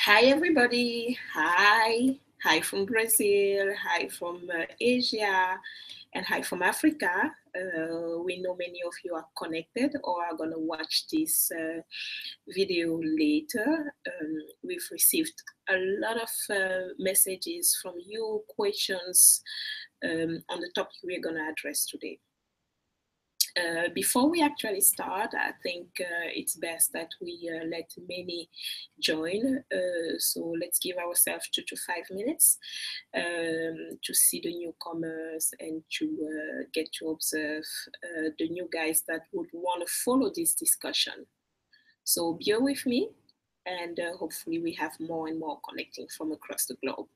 Hi, everybody. Hi. Hi from Brazil. Hi from Asia. And hi from Africa. We know many of you are connected or are going to watch this video later. We've received a lot of messages from you, questions on the topic we're going to address today. Before we actually start, I think it's best that we let many join. So let's give ourselves 2 to 5 minutes to see the newcomers and to get to observe the new guys that would want to follow this discussion. So bear with me, and hopefully we have more and more connecting from across the globe.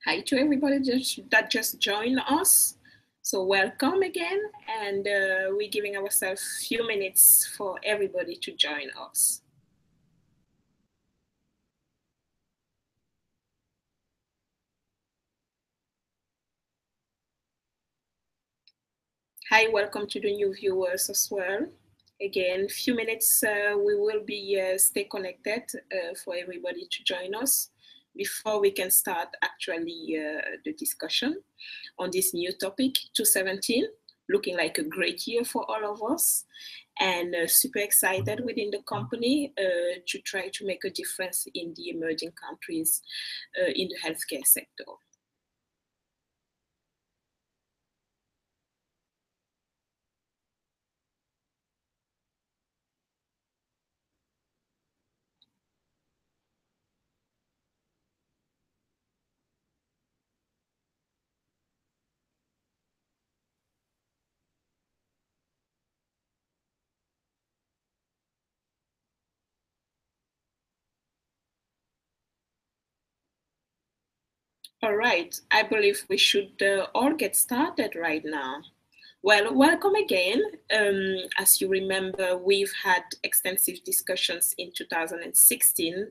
Hi to everybody that just joined us. So welcome again, and we're giving ourselves a few minutes for everybody to join us. Hi, welcome to the new viewers as well. Again, few minutes, we will be stay connected for everybody to join us before we can start actually the discussion on this new topic, 2017, looking like a great year for all of us, and super excited within the company to try to make a difference in the emerging countries in the healthcare sector. All right, I believe we should all get started right now. Well, welcome again. As you remember, we've had extensive discussions in 2016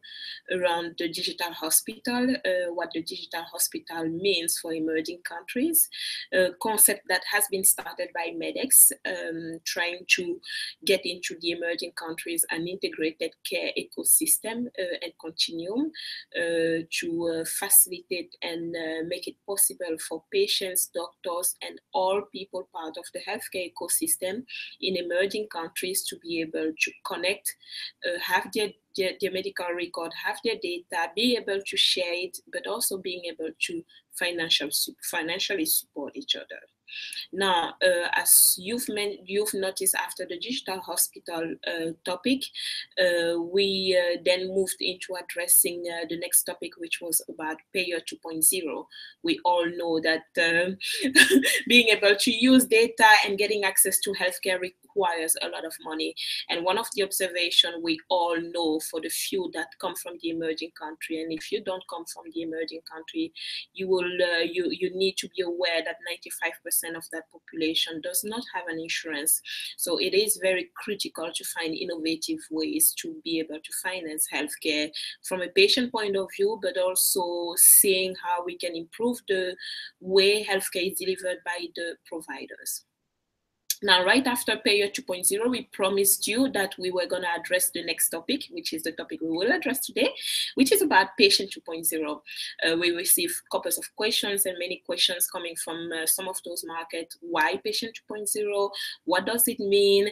around the digital hospital, what the digital hospital means for emerging countries, a concept that has been started by MEDx, trying to get into the emerging countries an integrated care ecosystem and continuum to facilitate and make it possible for patients, doctors, and all people part of the healthcare ecosystem in emerging countries to be able to connect, have their medical record, have their data, be able to share it, but also being able to financially support each other. Now, as you've noticed after the digital hospital topic, we then moved into addressing the next topic, which was about payer 2.0. We all know that being able to use data and getting access to healthcare requires a lot of money. And one of the observations we all know for the few that come from the emerging country, and if you don't come from the emerging country, you will you need to be aware that 95% of that population does not have an insurance. So it is very critical to find innovative ways to be able to finance healthcare from a patient point of view, but also seeing how we can improve the way healthcare is delivered by the providers. Now, right after Payer 2.0, we promised you that we were going to address the next topic, which is the topic we will address today, which is about Patient 2.0. We received copies of questions and many questions coming from some of those markets. Why Patient 2.0? What does it mean?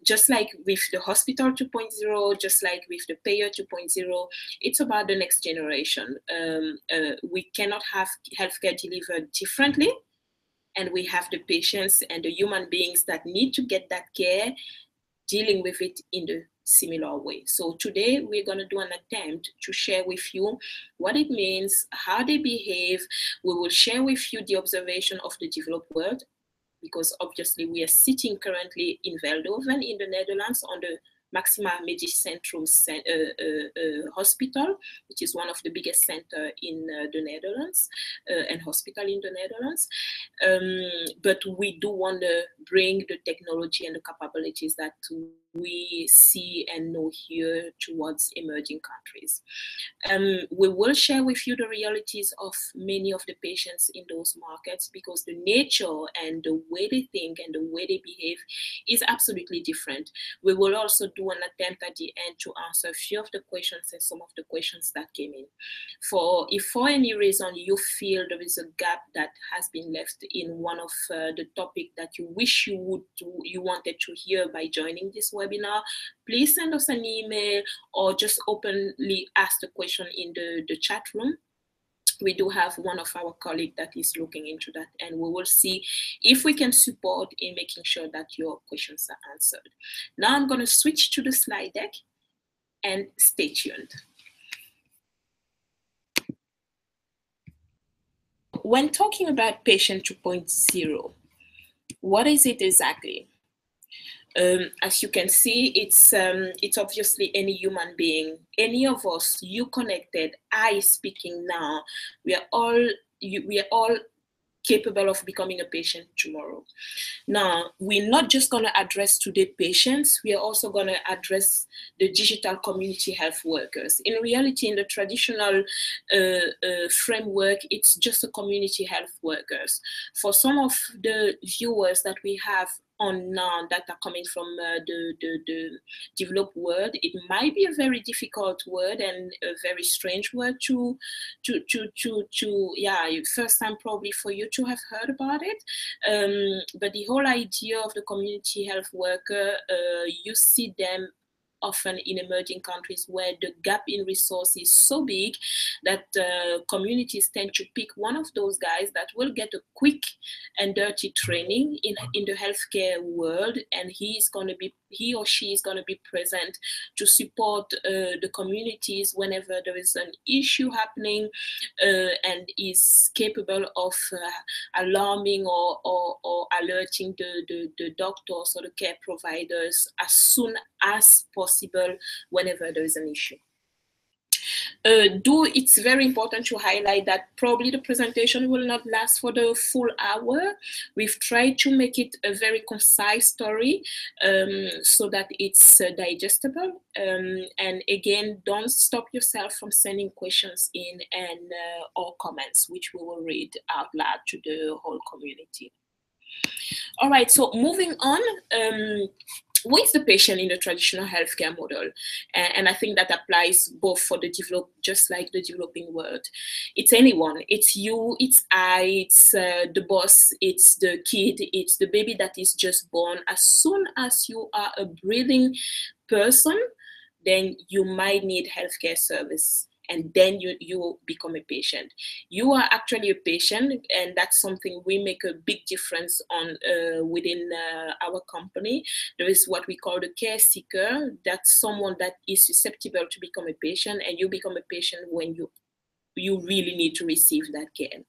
Just like with the Hospital 2.0, just like with the Payer 2.0, it's about the next generation. We cannot have healthcare delivered differently. And we have the patients and the human beings that need to get that care, dealing with it in the similar way. So today we're going to do an attempt to share with you what it means, how they behave. We will share with you the observation of the developed world, because obviously we are sitting currently in Veldhoven in the Netherlands on the Maxima Medisch Centrum hospital, which is one of the biggest centers in the Netherlands and hospital in the Netherlands. But we do want to bring the technology and the capabilities that we see and know here towards emerging countries. We will share with you the realities of many of the patients in those markets, because the nature and the way they think and the way they behave is absolutely different. We will also do an attempt at the end to answer a few of the questions and some of the questions that came in. If for any reason you feel there is a gap that has been left in one of the topic that you wish you wanted to hear by joining this webinar, please send us an email or just openly ask the question in the chat room. We do have one of our colleagues that is looking into that, and we will see if we can support in making sure that your questions are answered. Now I'm going to switch to the slide deck, and stay tuned. When talking about patient 2.0, what is it exactly? As you can see, it's obviously any human being, any of us, you connected, I speaking now, we are all capable of becoming a patient tomorrow. Now, we're not just going to address today patients, we are also going to address the digital community health workers. In reality, in the traditional framework, it's just a community health workers. For some of the viewers that we have on now that are coming from the developed world, it might be a very difficult word and a very strange word to first time probably for you to have heard about it. But the whole idea of the community health worker, you see them often in emerging countries where the gap in resources is so big that communities tend to pick one of those guys that will get a quick and dirty training in the healthcare world, and he or she is going to be present to support the communities whenever there is an issue happening, and is capable of alarming or alerting the doctors or the care providers as soon as possible whenever there is an issue. It's very important to highlight that probably the presentation will not last for the full hour. We've tried to make it a very concise story so that it's digestible. And again, don't stop yourself from sending questions in and or comments, which we will read out loud to the whole community. All right, so moving on. Who is the patient in the traditional healthcare model? And I think that applies both for the developed, just like the developing world. It's anyone. It's you, it's I, it's the boss, it's the kid, it's the baby that is just born. As soon as you are a breathing person, then you might need healthcare service. And then you become a patient. You are actually a patient, and that's something we make a big difference on within our company. There is what we call the care seeker. That's someone that is susceptible to become a patient, and you become a patient when you really need to receive that care.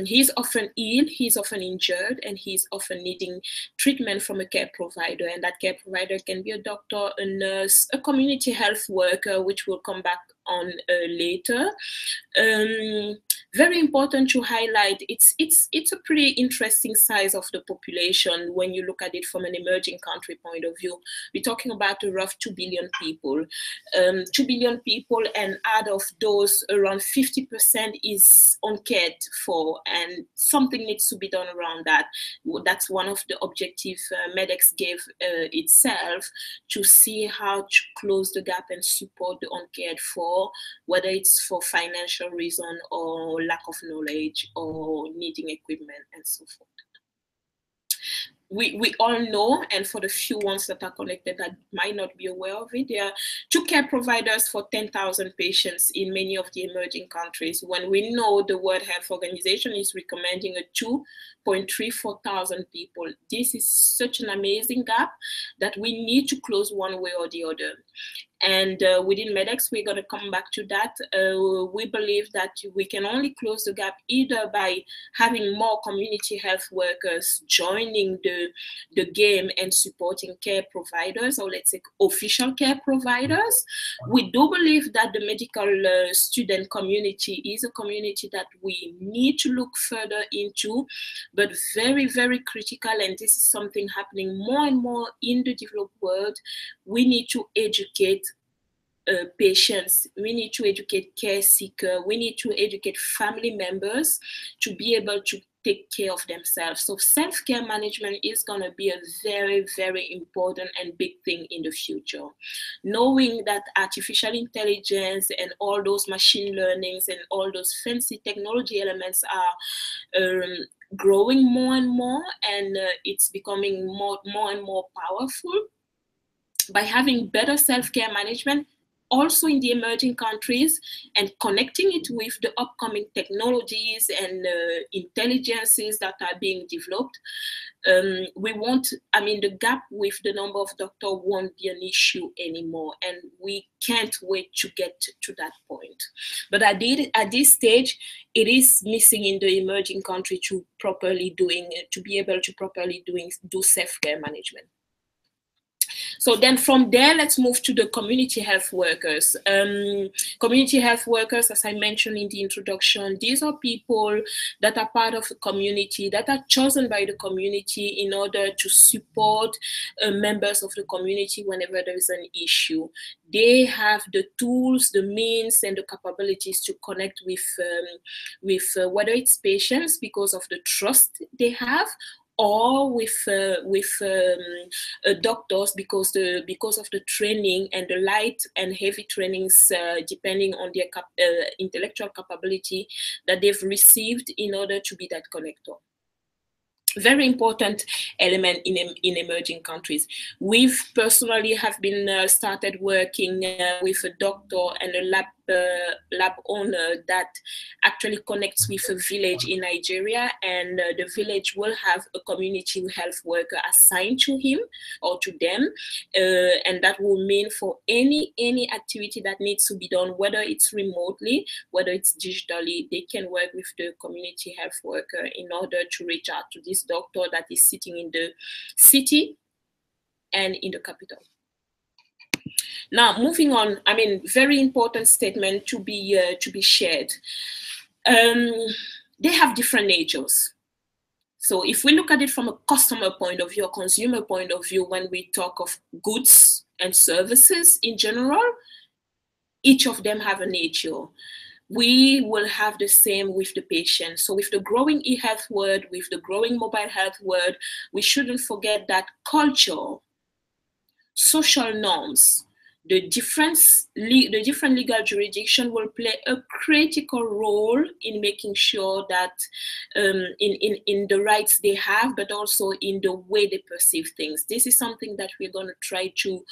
He's often ill, he's often injured, and he's often needing treatment from a care provider. And that care provider can be a doctor, a nurse, a community health worker, which we'll come back on later. Very important to highlight, it's a pretty interesting size of the population when you look at it from an emerging country point of view. We're talking about a rough 2 billion people. 2 billion people, and out of those, around 50% is uncared for, and something needs to be done around that. That's one of the objectives MEDx gave itself, to see how to close the gap and support the uncared for, whether it's for financial reason or lack of knowledge or needing equipment and so forth. we all know, and for the few ones that are connected that might not be aware of it, there are 2 care providers for 10,000 patients in many of the emerging countries, when we know the World Health Organization is recommending a 2.34 thousand people. This is such an amazing gap that we need to close one way or the other. And within MEDx, we're going to come back to that. We believe that we can only close the gap either by having more community health workers joining the game and supporting care providers, or let's say official care providers. We do believe that the medical student community is a community that we need to look further into, but very, very critical, and this is something happening more and more in the developed world. We need to educate patients, we need to educate care seekers, we need to educate family members to be able to take care of themselves. So self-care management is going to be a very, very important and big thing in the future. Knowing that artificial intelligence and all those machine learnings and all those fancy technology elements are growing more and more, and it's becoming more and more powerful. By having better self-care management also in the emerging countries and connecting it with the upcoming technologies and intelligences that are being developed, the gap with the number of doctors won't be an issue anymore, and we can't wait to get to that point. But at this stage, it is missing in the emerging country to be able to properly do self-care management. So then from there, let's move to the community health workers. Community health workers, as I mentioned in the introduction, these are people that are part of the community, that are chosen by the community in order to support members of the community whenever there is an issue. They have the tools, the means, and the capabilities to connect with whether it's patients because of the trust they have, or with doctors because of the training and the light and heavy trainings, depending on their intellectual capability that they've received in order to be that connector. Very important element in emerging countries. We've personally have been started working with a doctor and a lab owner that actually connects with a village in Nigeria, and the village will have a community health worker assigned to him or to them, and that will mean for any activity that needs to be done, whether it's remotely, whether it's digitally, they can work with the community health worker in order to reach out to this doctor that is sitting in the city and in the capital. Now, moving on, very important statement to be shared. They have different natures. So if we look at it from a customer point of view, a consumer point of view, when we talk of goods and services in general, each of them have a nature. We will have the same with the patient. So with the growing e-health world, with the growing mobile health world, we shouldn't forget that culture, social norms, the different legal jurisdiction will play a critical role in making sure that in the rights they have, but also in the way they perceive things. This is something that we're going to try to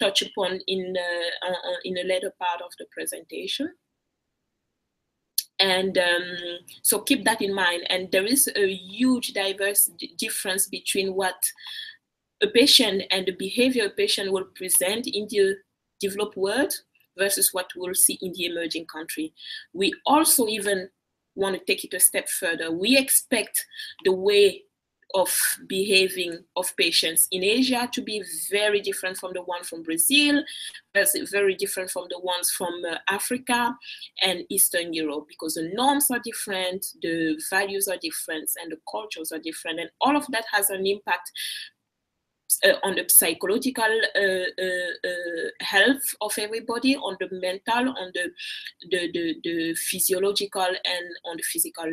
touch upon in a later part of the presentation. And so keep that in mind. And there is a huge diverse difference between what a patient and the behavior a patient will present in the developed world versus what we'll see in the emerging country. We also even want to take it a step further. We expect the way of behaving of patients in Asia to be very different from the one from Brazil, very different from the ones from Africa and Eastern Europe, because the norms are different, the values are different, and the cultures are different, and all of that has an impact on the psychological health of everybody, on the mental, on the physiological, and on the physical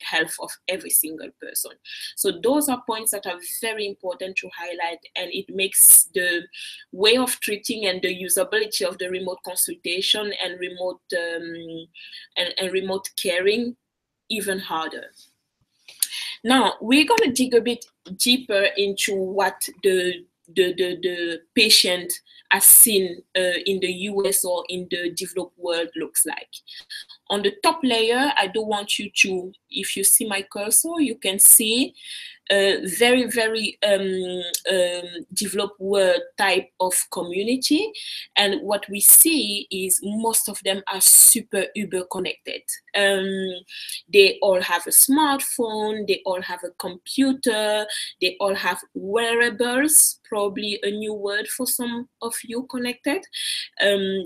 health of every single person. So those are points that are very important to highlight, and it makes the way of treating and the usability of the remote consultation and remote remote caring even harder. Now we're going to dig a bit deeper into what the patient has seen in the US or in the developed world looks like. On the top layer, I do want you to, if you see my cursor, you can see very, very developed world type of community. And what we see is most of them are super uber connected. They all have a smartphone, they all have a computer, they all have wearables, probably a new word for some of you connected.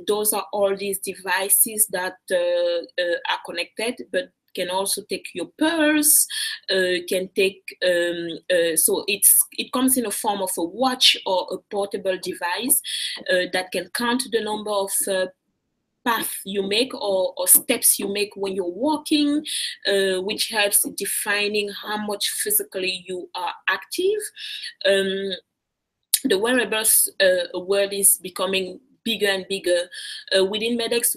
Those are all these devices that are connected, but can also take your purse, can take, so it comes in a form of a watch or a portable device that can count the number of path you make or steps you make when you're walking, which helps defining how much physically you are active. The wearables world is becoming bigger and bigger. Within MEDx,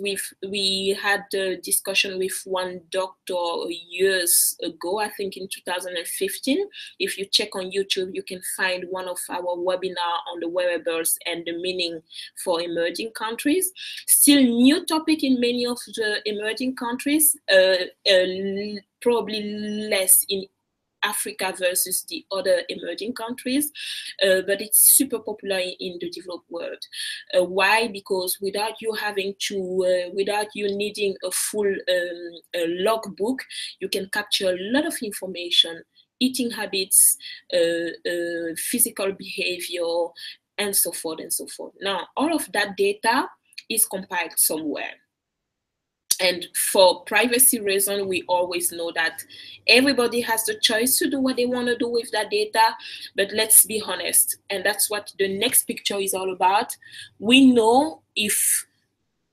we had a discussion with one doctor years ago, I think in 2015. If you check on YouTube, you can find one of our webinar on the wearables and the meaning for emerging countries. Still new topic in many of the emerging countries, probably less in Africa versus the other emerging countries, but it's super popular in the developed world. Why? Because without you having to, without you needing a full logbook, you can capture a lot of information, eating habits, physical behavior, and so forth and so forth. Now, all of that data is compiled somewhere. And for privacy reasons, we always know that everybody has the choice to do what they want to do with that data. But let's be honest, and that's what the next picture is all about. We know if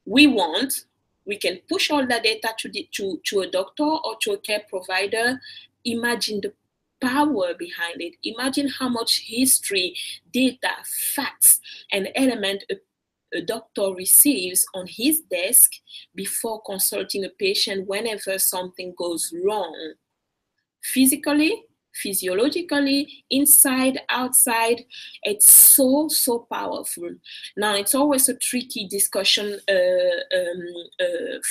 we want, we can push all that data to a doctor or to a care provider. Imagine the power behind it. Imagine how much history, data, facts, and element a doctor receives on his desk before consulting a patient whenever something goes wrong. Physically, physiologically, inside, outside, it's so powerful. Now, it's always a tricky discussion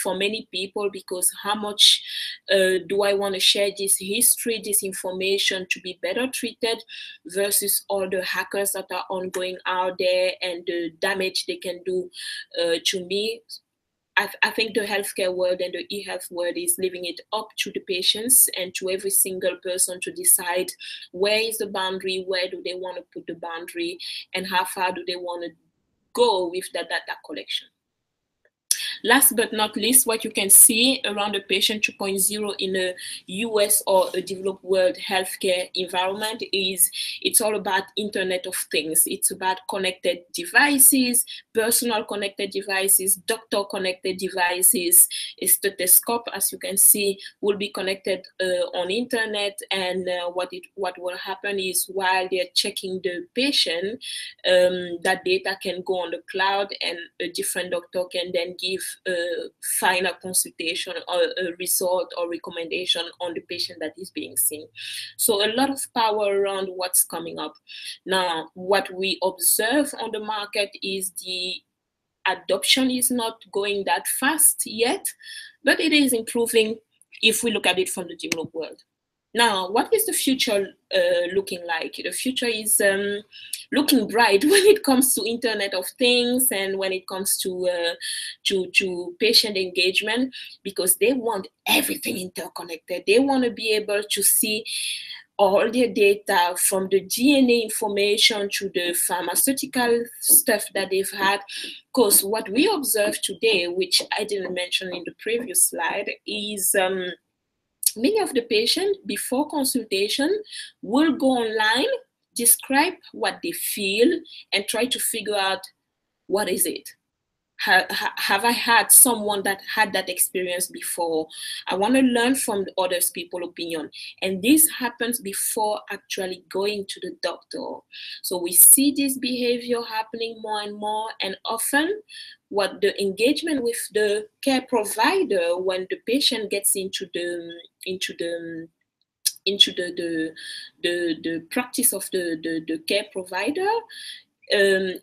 for many people, because how much do I want to share this history, this information to be better treated, versus all the hackers that are ongoing out there and the damage they can do to me. I think the healthcare world and the e-health world is leaving it up to the patients and to every single person to decide where is the boundary, where do they want to put the boundary, and how far do they want to go with the data collection. Last but not least, what you can see around the patient 2.0 in a US or a developed world healthcare environment is it's all about Internet of Things. It's about connected devices, personal connected devices, doctor connected devices. A stethoscope, as you can see, will be connected on internet, and what will happen is while they're checking the patient, that data can go on the cloud, and a different doctor can then give a final consultation or a result or recommendation on the patient that is being seen. So a lot of power around what's coming up. Now, what we observe on the market is the adoption is not going that fast yet, but it is improving if we look at it from the developed world. Now, what is the future looking like? The future is looking bright when it comes to Internet of Things and when it comes to patient engagement, because they want everything interconnected. They want to be able to see all their data, from the DNA information to the pharmaceutical stuff that they've had. Because what we observe today, which I didn't mention in the previous slide, is many of the patients before consultation will go online, describe what they feel, and try to figure out what is it. Have I had someone that had that experience before? I want to learn from the other people's opinion. And this happens before actually going to the doctor. So we see this behavior happening more and more, and often what the engagement with the care provider when the patient gets into the into the practice of the care provider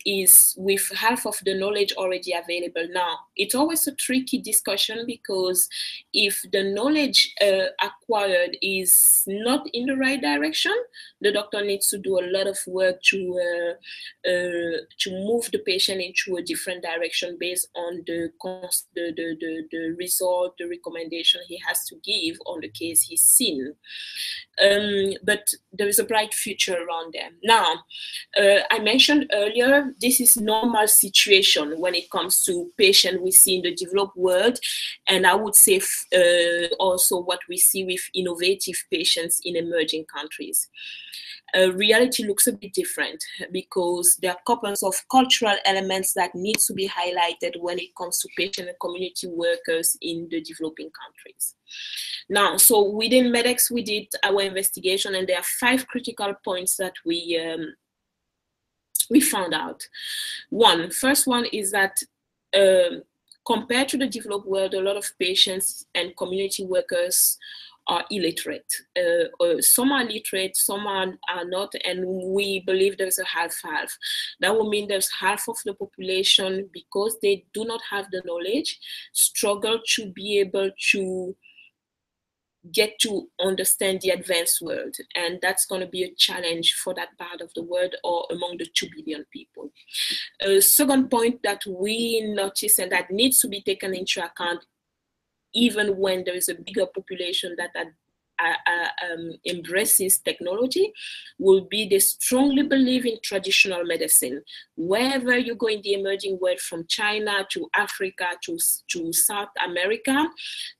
is with half of the knowledge already available. Now, it's always a tricky discussion, because if the knowledge acquired is not in the right direction, the doctor needs to do a lot of work to move the patient into a different direction based on the result, the recommendation he has to give on the case he's seen. But there is a bright future around them. Now, I mentioned earlier, this is normal situation when it comes to patients we see in the developed world, and I would say also what we see with innovative patients in emerging countries. Reality looks a bit different, because there are couples of cultural elements that need to be highlighted when it comes to patient and community workers in the developing countries. Now, so within MEDx, we did our investigation, and there are 5 critical points that we found out. First one is that compared to the developed world, a lot of patients and community workers are illiterate. Some are literate, some are not, and we believe there's a half-half. That will mean there's half of the population, because they do not have the knowledge, struggle to be able to get to understand the advanced world, and that's going to be a challenge for that part of the world, or among the 2 billion people. Second point that we notice and that needs to be taken into account, even when there is a bigger population that embraces technology, will be they strongly believe in traditional medicine. Wherever you go in the emerging world, from China to Africa to South America,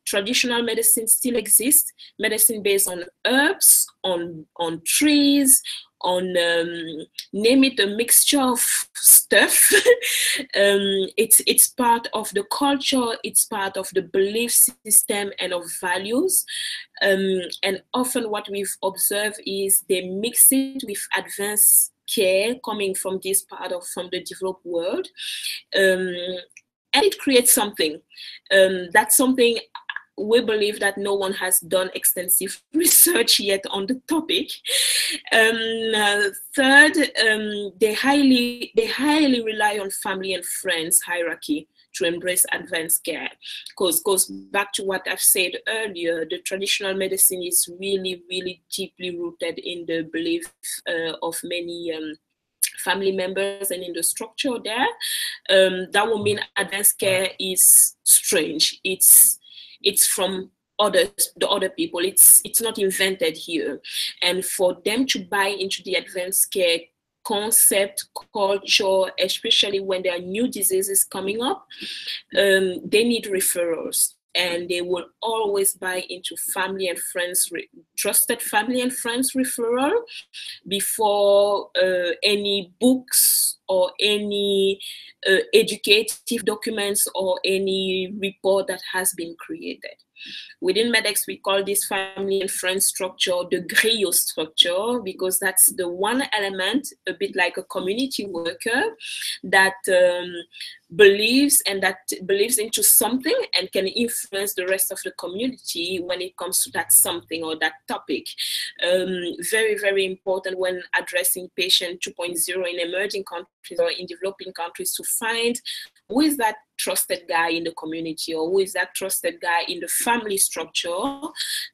traditional medicine still exists. Medicine based on herbs, on trees, on name it, a mixture of stuff. It's part of the culture, it's part of the belief system and of values. And often what we've observed is they mix it with advanced care coming from this part of from the developed world, and it creates something. That's something we believe that no one has done extensive research yet on the topic. Third, they highly rely on family and friends hierarchy to embrace advanced care, because goes back to what I've said earlier. The traditional medicine is really, really deeply rooted in the belief of many family members and in the structure there. That will mean advanced care is strange. It's from the other people. It's not invented here. And for them to buy into the advanced care concept, culture, especially when there are new diseases coming up, they need referrals. And they will always buy into family and friends, trusted family and friends referral before any books or any educative documents or any report that has been created. Within MEDx, we call this family and friends structure the griot structure, because that's the one element, a bit like a community worker, that believes into something and can influence the rest of the community when it comes to that something or that topic. Very, very important when addressing patient 2.0 in emerging countries or in developing countries, to find who is that trusted guy in the community, or who is that trusted guy in the family structure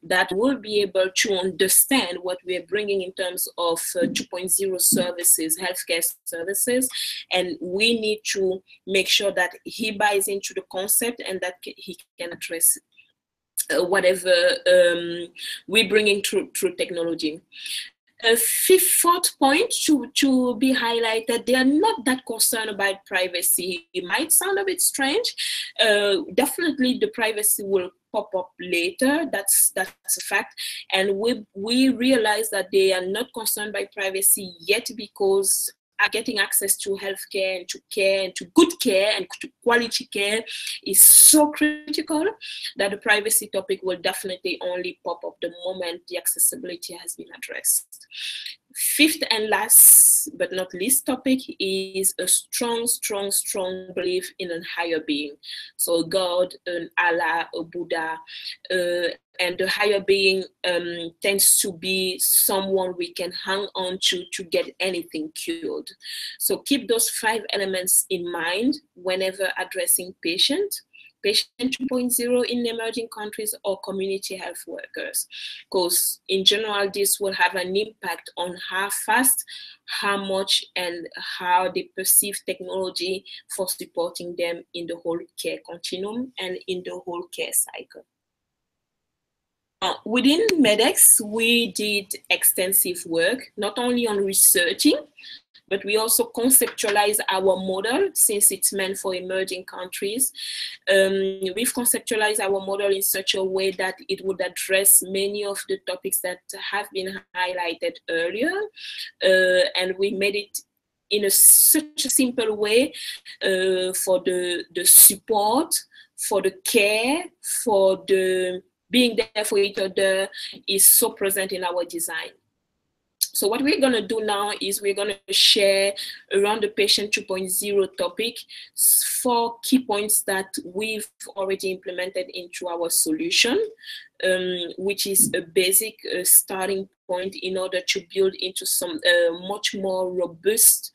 that will be able to understand what we are bringing in terms of 2.0 services, healthcare services. And we need to make sure that he buys into the concept and that he can address whatever we're bringing through technology. A fourth point to be highlighted, they are not that concerned about privacy. It might sound a bit strange. Definitely the privacy will pop up later. That's a fact. And we realize that they are not concerned by privacy yet, because getting access to healthcare and to care and to good care and to quality care is so critical that the privacy topic will definitely only pop up the moment the accessibility has been addressed. Fifth and last but not least topic is a strong belief in a higher being. So God, an Allah, a Buddha, and the higher being tends to be someone we can hang on to get anything cured. So keep those 5 elements in mind whenever addressing patient 2.0 in emerging countries or community health workers, because in general this will have an impact on how fast, how much, and how they perceive technology for supporting them in the whole care continuum and in the whole care cycle. Within MEDx, we did extensive work, not only on researching, but we also conceptualize our model since it's meant for emerging countries. We've conceptualized our model in such a way that it would address many of the topics that have been highlighted earlier. And we made it in such a simple way for the support, for the care, for the being there for each other is so present in our design. So what we're going to do now is we're going to share around the patient 2.0 topic 4 key points that we've already implemented into our solution, which is a basic starting point in order to build into some much more robust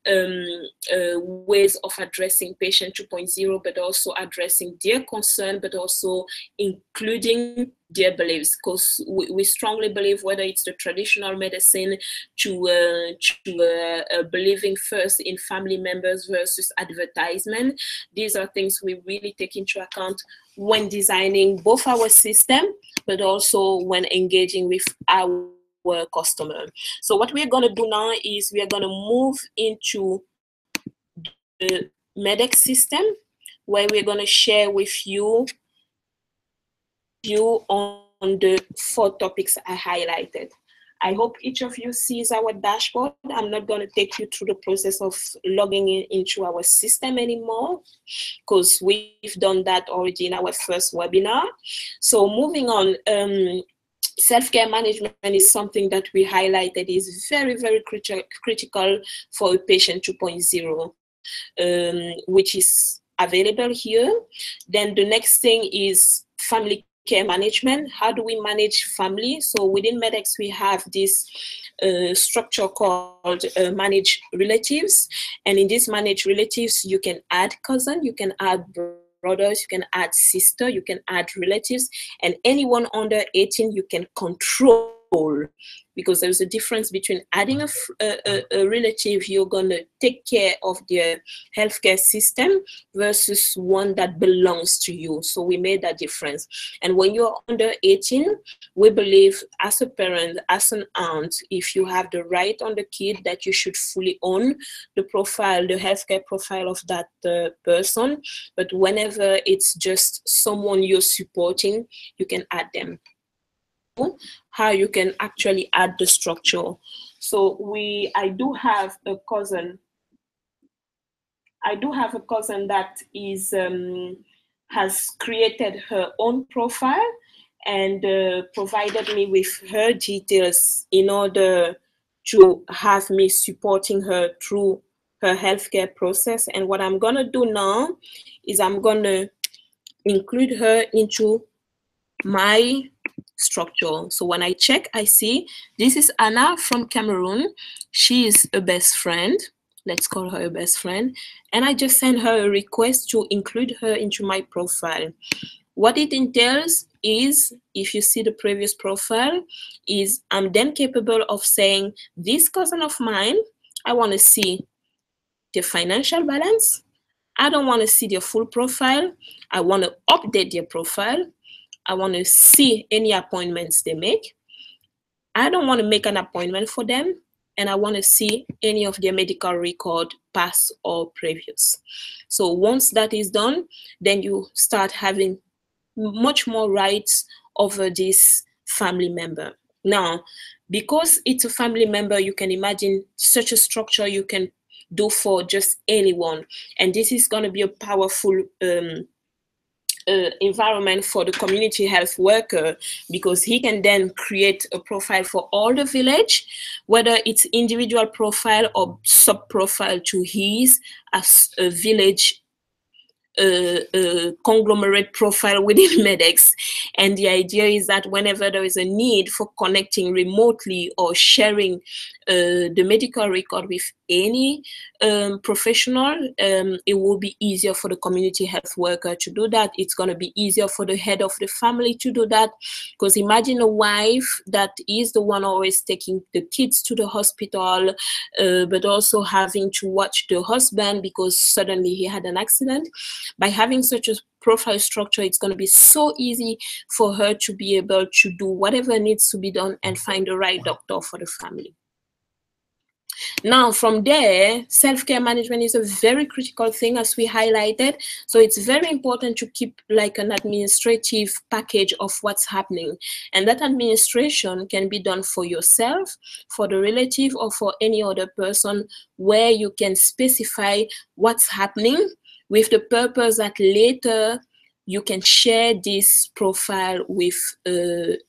ways of addressing patient 2.0, but also addressing their concern, but also including their beliefs, because we strongly believe whether it's the traditional medicine to believing first in family members versus advertisement. These are things we really take into account when designing both our system, but also when engaging with our customer. So what we're going to do now is we are going to move into the MEDx system, where we're going to share with you on the 4 topics I highlighted. I hope each of you sees our dashboard. I'm not going to take you through the process of logging into our system anymore, because we've done that already in our first webinar. So moving on, self-care management is something that we highlighted is very, very critical for a patient 2.0, which is available here. Then the next thing is family care management. How do we manage family? So within MEDx, we have this structure called manage relatives. And in this manage relatives, you can add cousin, you can add brothers, you can add sister, you can add relatives, and anyone under 18 you can control, because there's a difference between adding a relative you're going to take care of their healthcare system versus one that belongs to you. So we made that difference. And when you're under 18, we believe as a parent, as an aunt, if you have the right on the kid, that you should fully own the profile, the healthcare profile of that person. But whenever it's just someone you're supporting, you can add them. How you can actually add the structure. So I do have a cousin that is has created her own profile and provided me with her details in order to have me supporting her through her healthcare process. And what I'm gonna do now is I'm gonna include her into my structure. So when I check, I see this is Anna from Cameroon. She is a best friend. Let's call her a best friend. And I just send her a request to include her into my profile. What it entails is, if you see the previous profile, is I'm then capable of saying, this cousin of mine, I want to see their financial balance. I don't want to see their full profile. I want to update their profile. I want to see any appointments they make. I don't want to make an appointment for them, and I want to see any of their medical record, past or previous. So once that is done, then you start having much more rights over this family member. Now, because it's a family member, you can imagine such a structure you can do for just anyone. And this is going to be a powerful environment for the community health worker, because he can then create a profile for all the village, whether it's individual profile or sub profile to his as a village conglomerate profile within MEDx. And the idea is that whenever there is a need for connecting remotely or sharing the medical record with any professional, it will be easier for the community health worker to do that. It's going to be easier for the head of the family to do that, because imagine a wife that is the one always taking the kids to the hospital, but also having to watch the husband because suddenly he had an accident. By having such a profile structure, it's going to be so easy for her to be able to do whatever needs to be done and find the right doctor for the family. Now, from there, self-care management is a very critical thing, as we highlighted. So it's very important to keep like an administrative package of what's happening. And that administration can be done for yourself, for the relative, or for any other person, where you can specify what's happening with the purpose that later you can share this profile with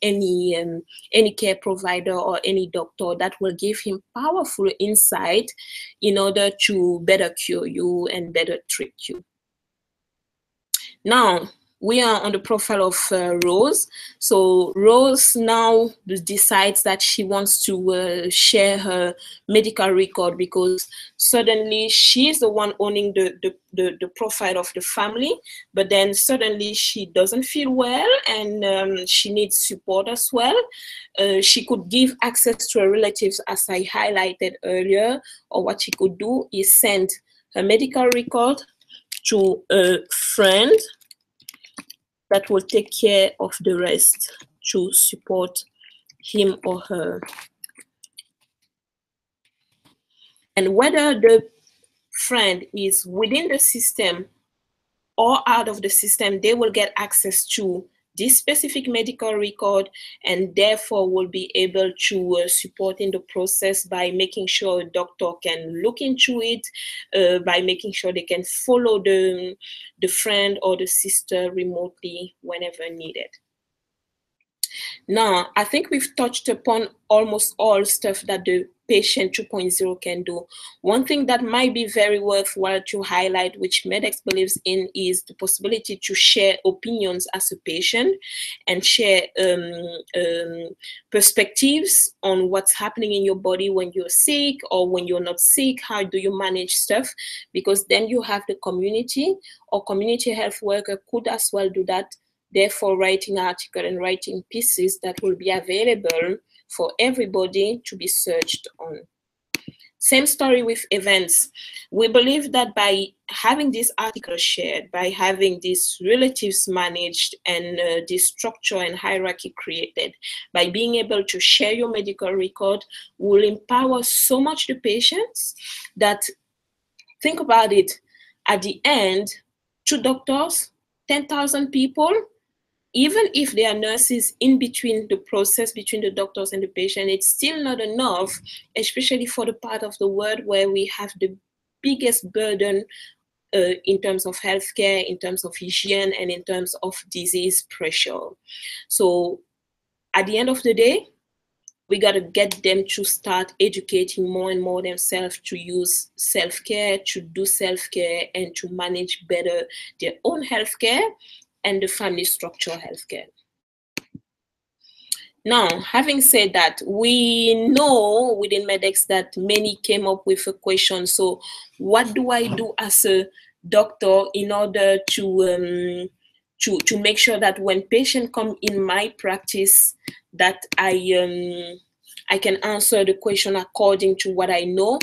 any care provider or any doctor that will give him powerful insight in order to better cure you and better treat you. Now, we are on the profile of Rose. So Rose now decides that she wants to share her medical record, because suddenly she's the one owning the profile of the family, but then suddenly she doesn't feel well and she needs support as well. She could give access to her relatives, as I highlighted earlier, or what she could do is send her medical record to a friend that will take care of the rest to support him or her. And whether the friend is within the system or out of the system, they will get access to this specific medical record, and therefore will be able to support in the process by making sure a doctor can look into it, by making sure they can follow the friend or the sister remotely whenever needed. Now, I think we've touched upon almost all stuff that the patient 2.0 can do. One thing that might be very worthwhile to highlight, which MEDx believes in, is the possibility to share opinions as a patient and share perspectives on what's happening in your body when you're sick or when you're not sick. How do you manage stuff? Because then you have the community, or community health worker could as well do that, therefore writing articles and writing pieces that will be available for everybody to be searched on. Same story with events. We believe that by having these articles shared, by having these relatives managed and this structure and hierarchy created, by being able to share your medical record, will empower so much the patients that, think about it, at the end, 2 doctors, 10,000 people, even if there are nurses in between the process between the doctors and the patient, it's still not enough, especially for the part of the world where we have the biggest burden in terms of healthcare, in terms of hygiene, and in terms of disease pressure. So at the end of the day, we got to get them to start educating more and more themselves to use self-care, to do self-care, and to manage better their own healthcare and the family structure healthcare. Now, having said that, we know within MEDx that many came up with a question. So what do I do as a doctor in order to make sure that when patients come in my practice, that I can answer the question according to what I know?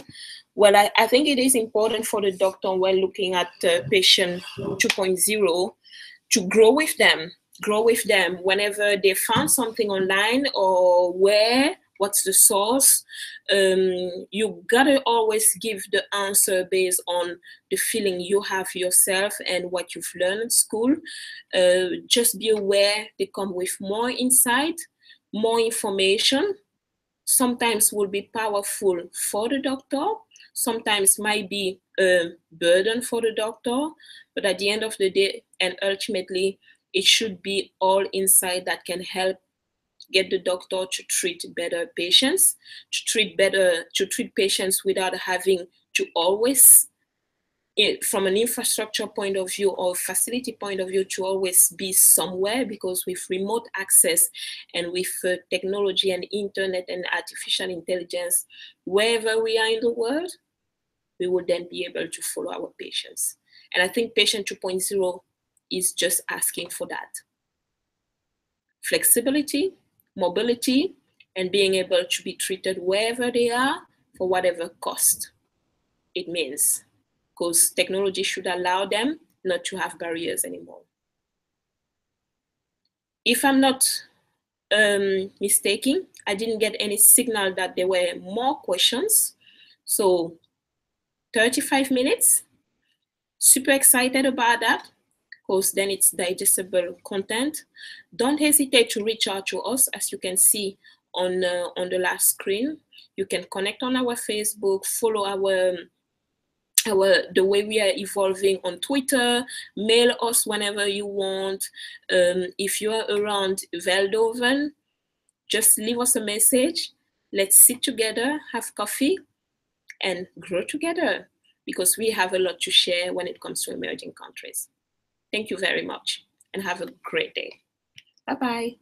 Well, I think it is important for the doctor, when looking at patient 2.0, to grow with them whenever they found something online or what's the source. You gotta always give the answer based on the feeling you have yourself and what you've learned at school. Just be aware they come with more insight, more information. Sometimes will be powerful for the doctor, sometimes might be a burden for the doctor, but at the end of the day and ultimately, it should be all insight that can help get the doctor to treat better patients, to treat patients without having to always from an infrastructure point of view or facility point of view to always be somewhere, because with remote access and with technology and internet and artificial intelligence, wherever we are in the world, we will then be able to follow our patients. And I think Patient 2.0 is just asking for that. Flexibility, mobility, and being able to be treated wherever they are for whatever cost it means, because technology should allow them not to have barriers anymore. If I'm not mistaken, I didn't get any signal that there were more questions. So 35 minutes, super excited about that, because then it's digestible content. Don't hesitate to reach out to us, as you can see on the last screen. You can connect on our Facebook, follow the way we are evolving on Twitter, mail us whenever you want. If you are around Veldhoven, just leave us a message. Let's sit together, have coffee, and grow together, because we have a lot to share when it comes to emerging countries. Thank you very much, and have a great day. Bye-bye.